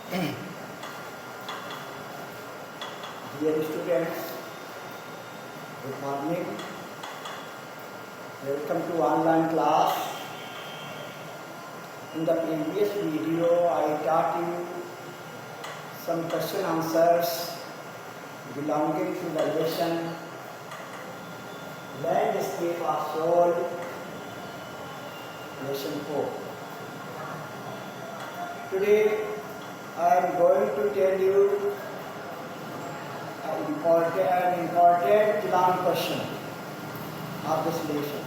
Dear students, good morning. Welcome to online class. In the previous video, I taught you some question answers belonging to the lesson Landscape of Soul, lesson 4. Today, I am going to tell you an important long question of this lesson.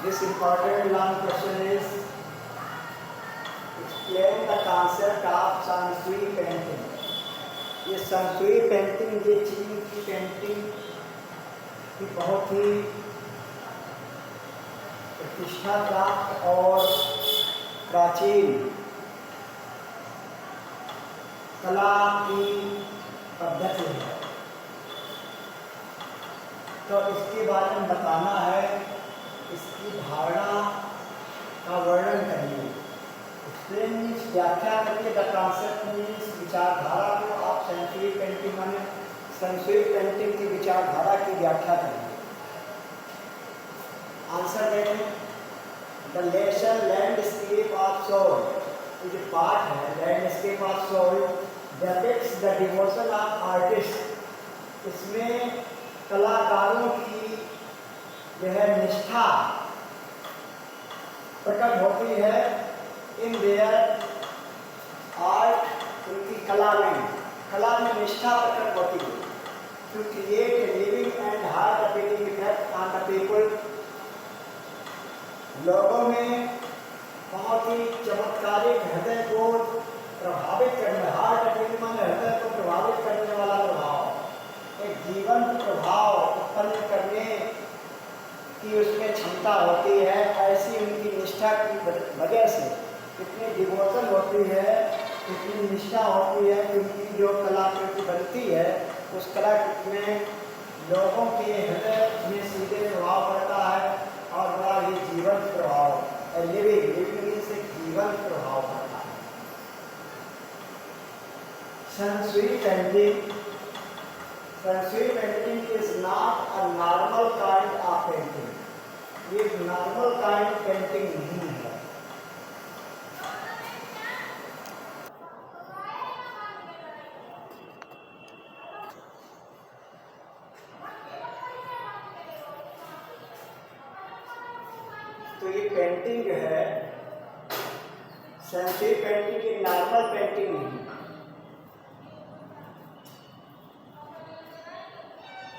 This important long question is explain the concept of Sansui painting. ये Sansui painting, ये चीन की painting की बहुत ही प्रतिष्ठा प्राप्त और प्राचीन कला की पद्धति है, तो इसके बारे में बताना है, इसकी धारणा का वर्णन करिए, व्याख्या करिए। द कॉन्सेप्ट मीन्स विचारधारा को आप सेंसुई पेंटिंग माने सेंसुई पेंटिंग की विचारधारा की व्याख्या करिए। आंसर देखें। The lesson landscape of soul, ये जो पाठ है landscape of soul depicts the devotion of artist. इसमें कलाकारों की यह निष्ठा प्रकट होती है इन देयर आर्ट, उनकी कला में निष्ठा प्रकट होती है to create living and heart appealing effect on the people. लोगों में बहुत ही चमत्कारिक, हृदय को प्रभावित करने, हार्ट अपीलिंग माने हृदय को प्रभावित करने वाला प्रभाव, एक जीवंत प्रभाव उत्पन्न करने की उसमें क्षमता होती है। ऐसी उनकी निष्ठा की वजह से कितनी डिवोशन होती है, कितनी निष्ठा होती है, उनकी जो कलाकृति बनती है उस कलाकृति में लोगों के हृदय में सीधे प्रभाव पड़ता है और बड़ा ही जीवंत प्रभाव, लिविंग से जीवंत प्रभाव पड़ता है। Shanshui painting is not a normal kind of painting. ये नॉर्मल काइंड पेंटिंग नहीं है। तो ये पेंटिंग जो है सेंसुई पेंटिंग की नॉर्मल पेंटिंग नहीं।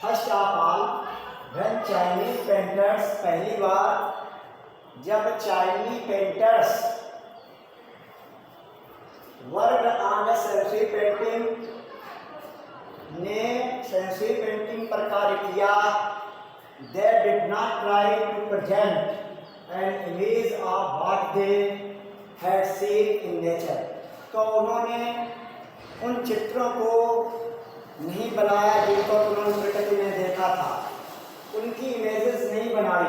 First of all when Chinese painters, पहली बार जब Chinese painters worked on the shanshui painting ने सेंसुई पेंटिंग पर कार्य किया, they did not try to present an image of what they had seen in nature। तो उन्होंने उन चित्रों को नहीं बनाया जिनको उन्होंने प्रकृति में देखा था, उनकी इमेजेस नहीं बनाई,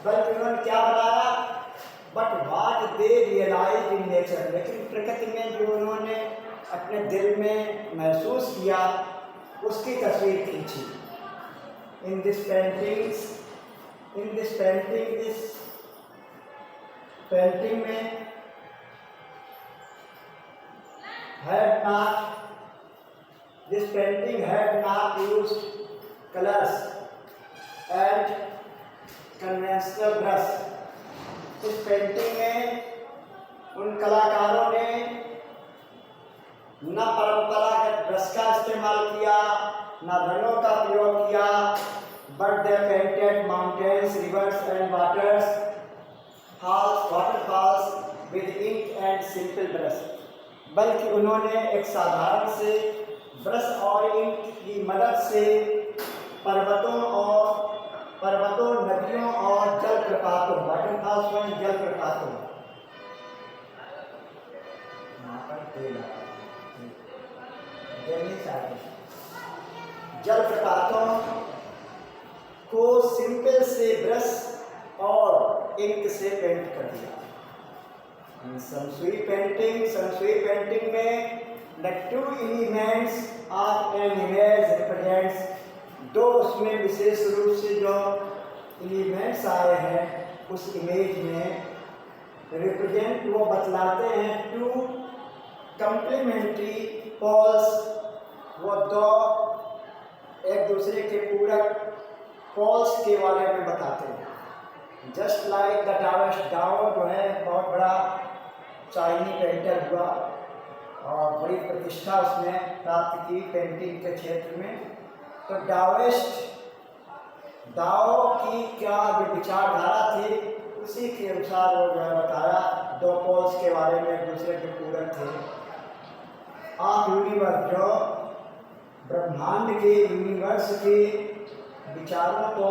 बल्कि उन्होंने क्या बनाया, but what they realize in nature. लेकिन प्रकृति में जो उन्होंने अपने दिल में महसूस किया उसकी तस्वीर खींची। इन दिस पेंटिंग में this painting had not used colors and conventional brush। इस पेंटिंग में उन कलाकारों ने न परंपरागत ब्रश का इस्तेमाल किया, न रंगों का प्रयोग किया, but they painted mountains, rivers and waterfalls with ink and simple brush। बल्कि उन्होंने एक साधारण से ब्रश और इंक की मदद से पर्वतों, नदियों और जलप्रपातों, वाटरफॉल्स में जलप्रपातों जलप्रपातों को सिंपल से ब्रश और इंक से पेंट कर दिया। संसुई पेंटिंग में the two elements of an image represents, दो उसमें विशेष रूप से जो एलिमेंट्स आए हैं उस इमेज में रिप्रेजेंट वो बतलाते हैं टू कंप्लीमेंट्री पोल्स, वो दो एक दूसरे के पूरक पोल्स के बारे में बताते हैं। जस्ट लाइक द डावेस्ट डाओ जो है बहुत बड़ा चाइनी पेंटर हुआ और बड़ी प्रतिष्ठा उसने प्राप्त की पेंटिंग के क्षेत्र में। तो दाओ की क्या जो विचारधारा थी उसी के अनुसार वो जो है बताया, दो पोल्स के बारे में एक दूसरे के पूरक थे। आप यूनिवर्स जो ब्रह्मांड के यूनिवर्स के विचारों को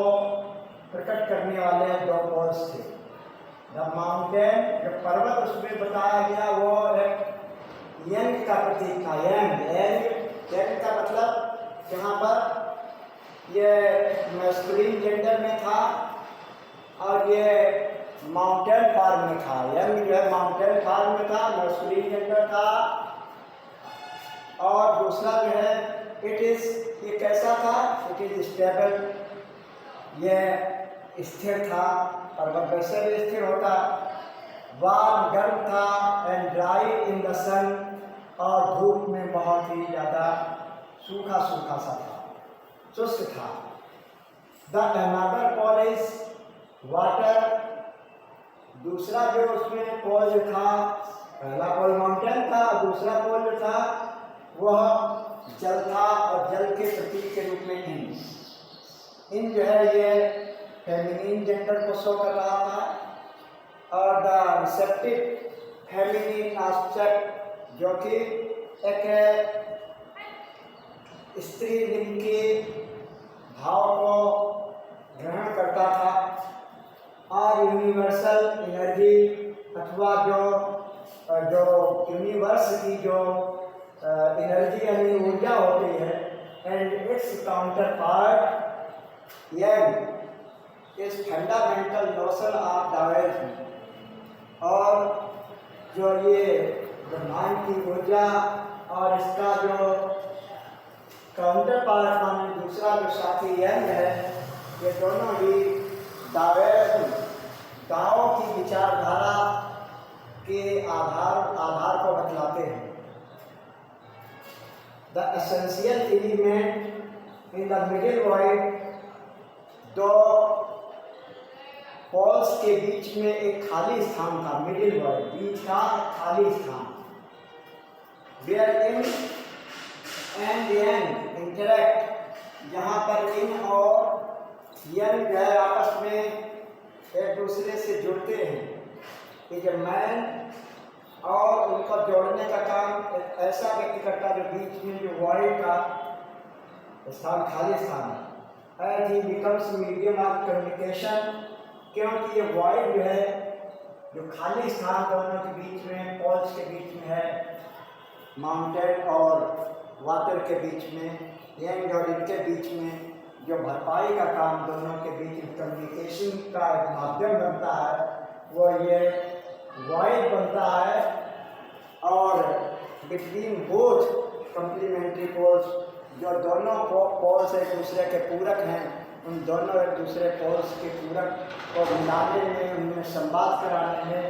प्रकट करने वाले दो पोल्स थे। द माउंटेन जो पर्वत उसमें बताया गया वो एक यंग का प्रतीक था। यंग का मतलब यहाँ पर ये मैस्कुलिन जेंडर में था और ये माउंटेन फॉर्म में था। यंग जो है माउंटेन फॉर्म में था, मैस्कुलिन जेंडर था। और दूसरा जो है ये कैसा था? इट इज स्टेबल, ये स्थिर था, पर्वत वैसे भी स्थिर होता। वार्म गर्म था एंड ड्राई इन द सन, और धूप में बहुत ही ज़्यादा सूखा सूखा सा था, शुष्क था। The another pole is water, दूसरा जो उसमें पोल जो था, पहला पोल माउंटेन था, दूसरा पोल जो था वह जल था और जल के प्रतीक के रूप में इन जो है ये फेमिनिन जेंडर को शो कर रहा था। और द रिसेप्टिव फेमिनिन एस्पेक्ट जो कि एक स्त्री लिंग के भाव को ग्रहण करता था। और यूनिवर्सल एनर्जी अथवा जो यूनिवर्स की जो एनर्जी यानी ऊर्जा होती है, and it's counter part young is fundamental notion of diversity. और जो ये ब्रह्मांड की ऊर्जा और इसका जो काउंटर पार्ट माने दूसरा जो साथी यंग है, ये दोनों ही दाओ की विचारधारा के आधार को बतलाते हैं। The essential element in the middle void, दो पोल्स के बीच में एक खाली स्थान था। मिडिल वॉइड बीच का खाली स्थान, where yin and yang interact, यहाँ पर इन और यंग जो है आपस में एक दूसरे से जुड़ते हैं। ये मैन और उनको जोड़ने का काम एक ऐसा व्यक्ति करता है जो बीच में जो वॉइड का स्थान, खाली स्थान है, एज ही बिकम्स मीडियम ऑफ कम्युनिकेशन, क्योंकि ये वॉइड जो है जो खाली स्थान दोनों के बीच में, पोल्स के बीच में है, माउंटेन और वाटर के बीच में, यंग और इनके बीच में जो भरपाई का काम दोनों के बीच कम्युनिकेशन का एक माध्यम बनता है, वो ये वॉइड बनता है। और बिटवीन बोथ कंप्लीमेंट्री पोल्स, जो दोनों पोल्स एक दूसरे के पूरक हैं, उन दोनों एक दूसरे पोल्स के पूरक को मिलाने में, उनमें संवाद कराने में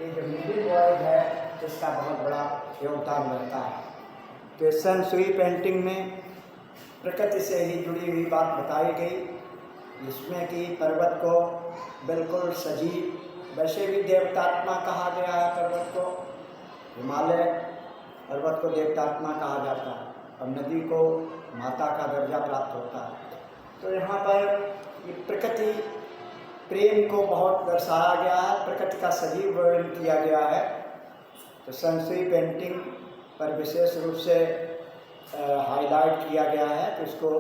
ये जो मिडिल वॉइड है इसका बहुत बड़ा योगदान रहता है। तो सन सुई पेंटिंग में प्रकृति से ही जुड़ी हुई बात बताई गई, जिसमें कि पर्वत को बिल्कुल सजीव, वैसे भी देवतात्मा कहा गया है पर्वत को। हिमालय पर्वत को देवतात्मा कहा जाता है और नदी को माता का दर्जा प्राप्त होता है। तो यहाँ पर ये प्रकृति प्रेम को बहुत दर्शाया गया है, प्रकृति का सजीव वर्णन किया गया है। तो संस्कृति पेंटिंग पर विशेष रूप से हाईलाइट किया गया है। तो इसको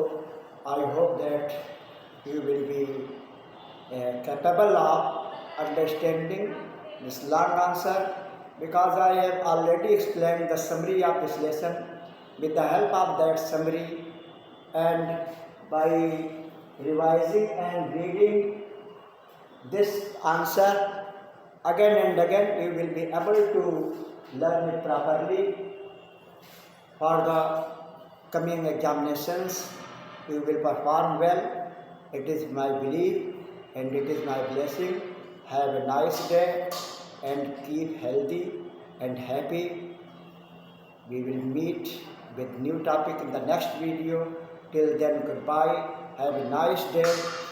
I hope that you will be capable of understanding this long answer, because I have already explained the summary of this lesson. With the help of that summary and by revising and reading this answer again and again, you will be able to learn it properly. For the coming examinations, you will perform well. It is my belief and it is my blessing. Have a nice day and keep healthy and happy. We will meet with new topic in the next video. Till then, goodbye. Have a nice day.